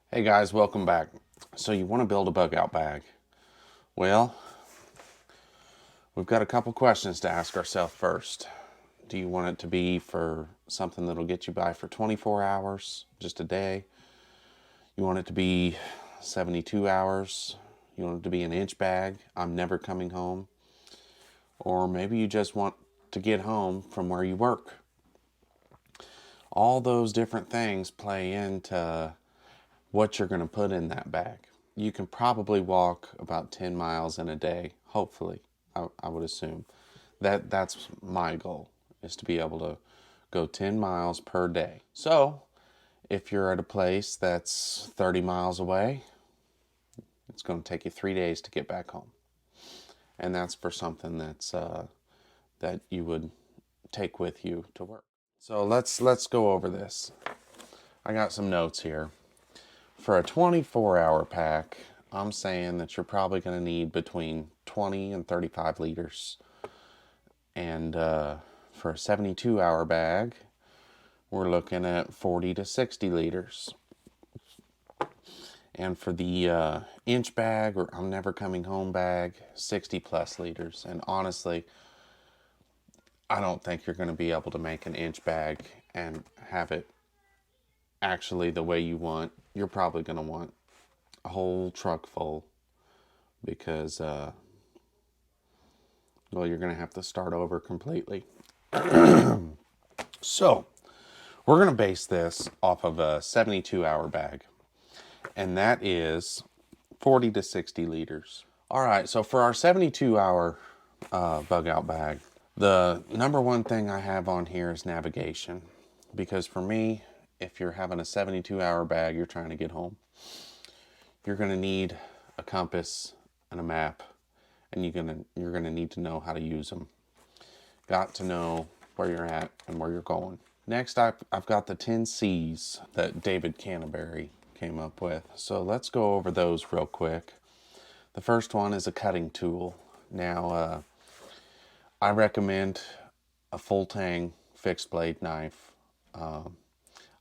Hey guys, welcome back. So you want to build a bug out bag? Well, we've got a couple questions to ask ourselves first. Do you want it to be for something that'll get you by for 24 hours, just a day? You want it to be 72 hours? You want it to be an inch bag? I'm never coming home. Or maybe you just want to get home from where you work. All those different things play into what you're going to put in that bag. You can probably walk about 10 miles in a day, hopefully, I would assume. That's my goal, is to be able to go 10 miles per day. So, if you're at a place that's 30 miles away, it's going to take you 3 days to get back home. And that's for something that you would take with you to work. So let's go over this. I got some notes here. For a 24-hour pack, I'm saying that you're probably going to need between 20 and 35 liters. And for a 72-hour bag, we're looking at 40 to 60 liters. And for the inch bag, or I'm never coming home bag, 60 plus liters. And honestly, I don't think you're going to be able to make an inch bag and have it actually the way you want. You're probably going to want a whole truck full because, well, you're going to have to start over completely. So, we're going to base this off of a 72-hour bag, and that is 40 to 60 liters. All right, so for our 72-hour bug out bag, the number one thing I have on here is navigation. Because for me, if you're having a 72-hour bag, you're trying to get home, you're going to need a compass and a map, and you're gonna need to know how to use them. Got to know where you're at and where you're going. Next, I've got the 10 C's that David Canterbury came up with. So let's go over those real quick. The first one is a cutting tool. Now, I recommend a full tang fixed blade knife.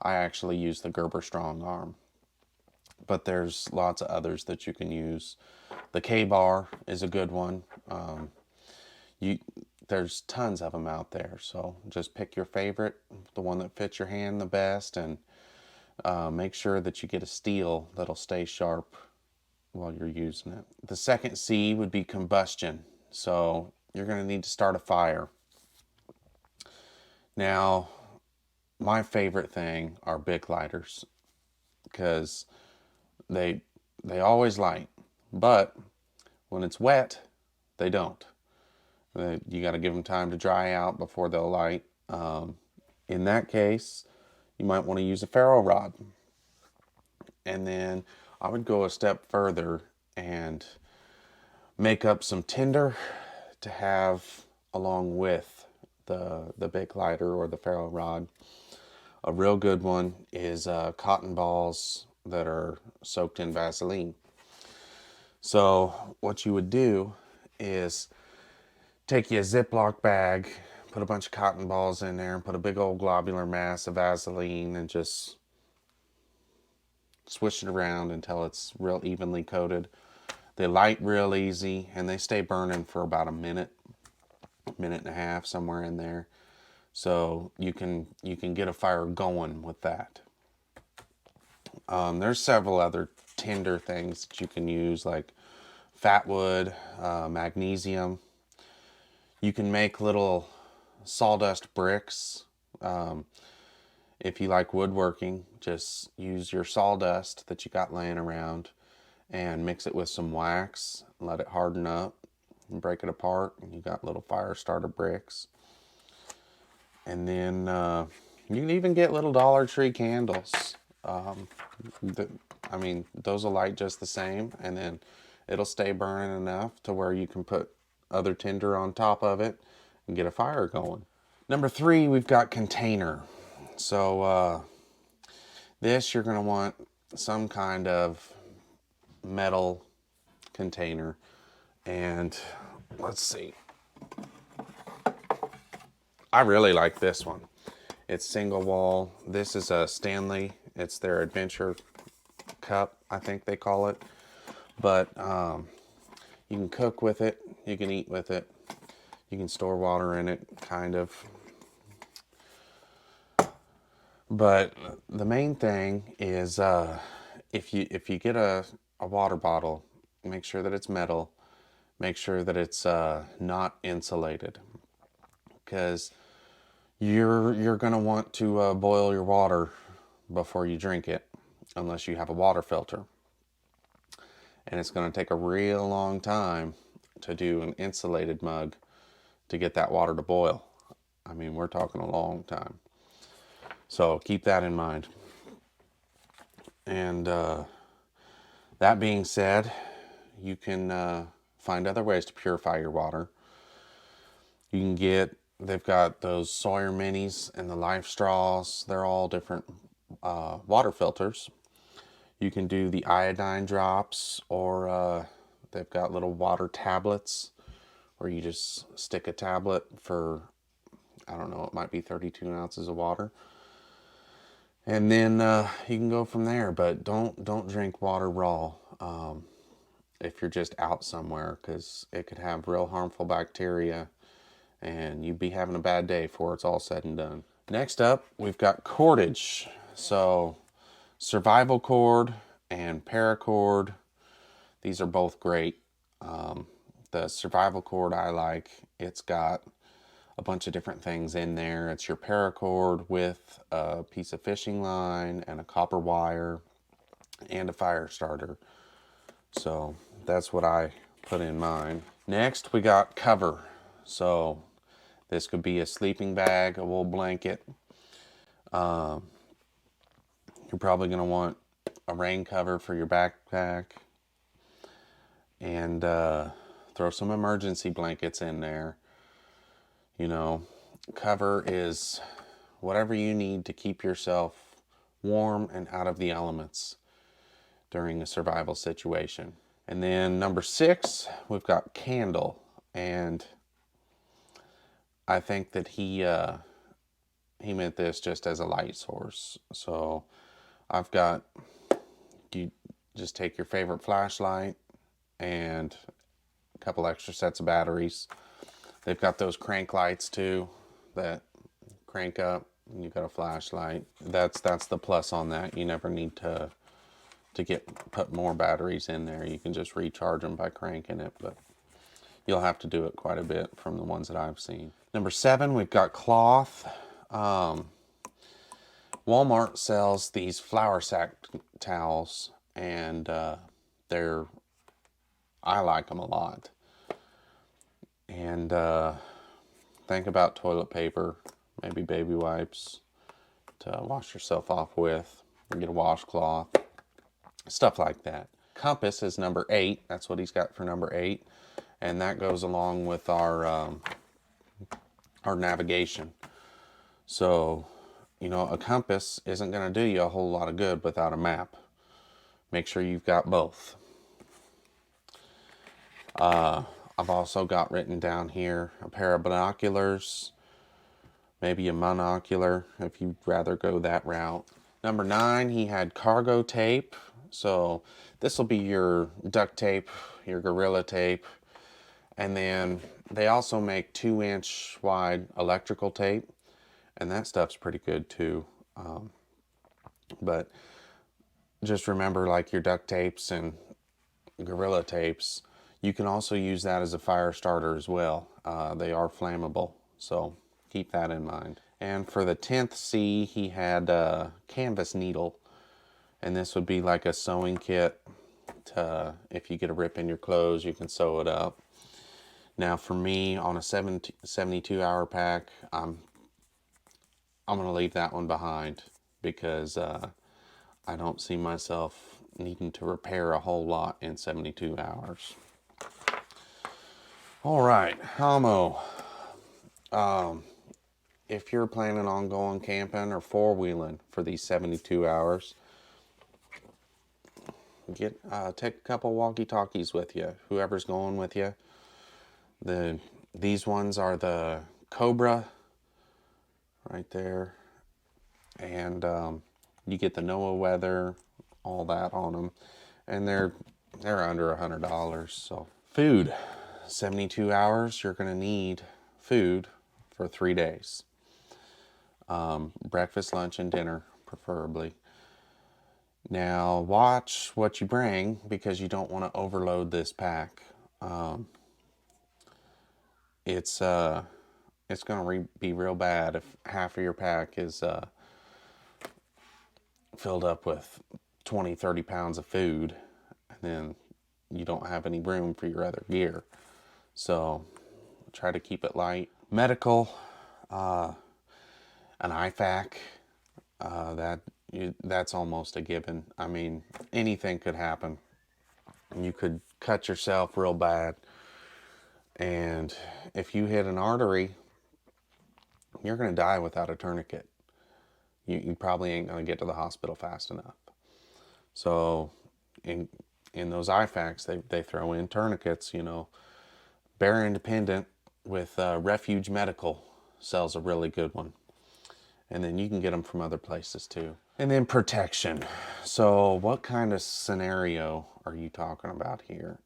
I actually use the Gerber Strong Arm, but there's lots of others that you can use. The K-bar is a good one. You There's tons of them out there, so just pick your favorite, the one that fits your hand the best, and make sure that you get a steel that'll stay sharp while you're using it. The second C would be combustion. So you're going to need to start a fire. Now, my favorite thing are Bic lighters because they they always light, but when it's wet, they don't. You got to give them time to dry out before they'll light. In that case, you might want to use a ferro rod. And then I would go a step further and make up some tinder to have along with the big lighter or the ferro rod. A real good one is cotton balls that are soaked in Vaseline. So what you would do is take you a Ziploc bag, put a bunch of cotton balls in there, and put a big old globular mass of Vaseline, and just swish it around until it's real evenly coated. They light real easy, and they stay burning for about a minute and a half, somewhere in there. So you can get a fire going with that. There's several other tinder things that you can use, like fat wood, magnesium. You can make little sawdust bricks. If you like woodworking, just use your sawdust that you got laying around and mix it with some wax, let it harden up, and break it apart, and you got little fire starter bricks. And then you can even get little Dollar Tree candles. Those will light just the same, and then it'll stay burning enough to where you can put other tinder on top of it and get a fire going. Number 3, we've got container. So this, you're going to want some kind of metal container. And let's see. I really like this one. It's single wall. This is a Stanley. It's their Adventure cup, I think they call it. But you can cook with it, you can eat with it, you can store water in it, kind of. But the main thing is if you get a water bottle, make sure that it's metal. Make sure that it's not insulated, because you're gonna want to boil your water before you drink it, unless you have a water filter. And it's gonna take a real long time to do an insulated mug to get that water to boil. I mean, we're talking a long time. So keep that in mind. And that being said, you can find other ways to purify your water. You can they've got those Sawyer Minis and the Life Straws. They're all different water filters. You can do the iodine drops, or they've got little water tablets where you just stick a tablet for, I don't know, it might be 32 ounces of water. And then you can go from there, but don't drink water raw if you're just out somewhere, because it could have real harmful bacteria and you'd be having a bad day before it's all said and done. Next up, we've got Cordage. So survival cord and paracord, these are both great. The survival cord I like. It's got a bunch of different things in there. It's your paracord with a piece of fishing line and a copper wire and a fire starter. So that's what I put in mine. Next, we got cover. So this could be a sleeping bag, a wool blanket. You're probably going to want a rain cover for your backpack, and throw some emergency blankets in there. You know, cover is whatever you need to keep yourself warm and out of the elements during a survival situation. And then number 6, we've got candle. And I think that he meant this just as a light source. So you just take your favorite flashlight and a couple extra sets of batteries. They've got those crank lights too that crank up, and you've got a flashlight. That's the plus on that. You never need to put more batteries in there. You can just recharge them by cranking it, but you'll have to do it quite a bit from the ones that I've seen. Number 7, we've got cloth. Walmart sells these flour sack towels, and I like them a lot. And think about toilet paper, maybe baby wipes to wash yourself off with, or get a washcloth, stuff like that. Compass is number 8. That's what he's got for number 8, and that goes along with our navigation. So, you know, a compass isn't going to do you a whole lot of good without a map. Make sure you've got both. I've also got written down here a pair of binoculars, maybe a monocular if you'd rather go that route. Number 9, he had cargo tape. So this will be your duct tape, your Gorilla tape. And then they also make 2-inch wide electrical tape, and that stuff's pretty good too. But just remember, like your duct tapes and Gorilla tapes, you can also use that as a fire starter as well. They are flammable, so keep that in mind. And for the 10th C, he had a canvas needle, and this would be like a sewing kit to, if you get a rip in your clothes, you can sew it up. Now for me, on a 72-hour pack, I'm going to leave that one behind, because I don't see myself needing to repair a whole lot in 72 hours. All right, Hamo. If you're planning on going camping or four-wheeling for these 72 hours, take a couple walkie-talkies with you, whoever's going with you. These ones are the Cobra right there, and you get the NOAA weather all that on them, and they're under $100. So food, 72 hours. You're gonna need food for 3 days. Breakfast, lunch, and dinner, preferably. Now, watch what you bring because you don't want to overload this pack. It's going to be real bad if half of your pack is filled up with 20, 30 pounds of food, and then you don't have any room for your other gear. So, try to keep it light. Medical, an IFAC, that's almost a given. I mean, anything could happen. You could cut yourself real bad, and if you hit an artery, you're going to die without a tourniquet. You probably ain't going to get to the hospital fast enough. So in those IFACs, they throw in tourniquets. Bear Independent with Refuge Medical sells a really good one. And then you can get them from other places too. And then protection. So what kind of scenario are you talking about here?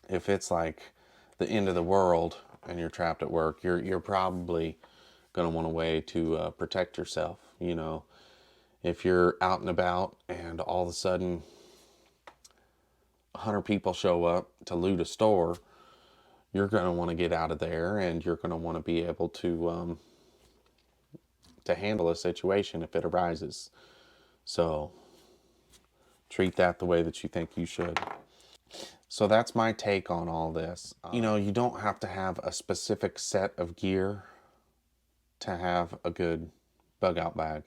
If it's like the end of the world and you're trapped at work, you're probably going to want a way to protect yourself. If you're out and about and all of a sudden 100 people show up to loot a store, you're going to want to get out of there, and you're going to want to be able to handle a situation if it arises. So treat that the way that you think you should. So that's my take on all this. You don't have to have a specific set of gear to have a good bug out bag.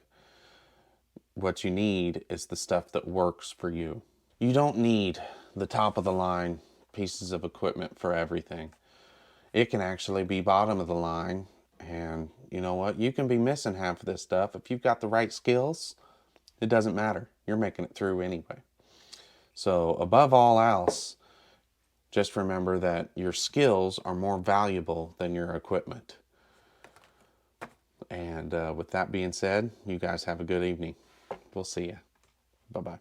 What you need is the stuff that works for you. You don't need the top of the line pieces of equipment for everything. It can actually be bottom of the line, and you know what? You can be missing half of this stuff. If you've got the right skills, it doesn't matter. You're making it through anyway. So above all else, just remember that your skills are more valuable than your equipment. And with that being said, you guys have a good evening. We'll see you. Bye-bye.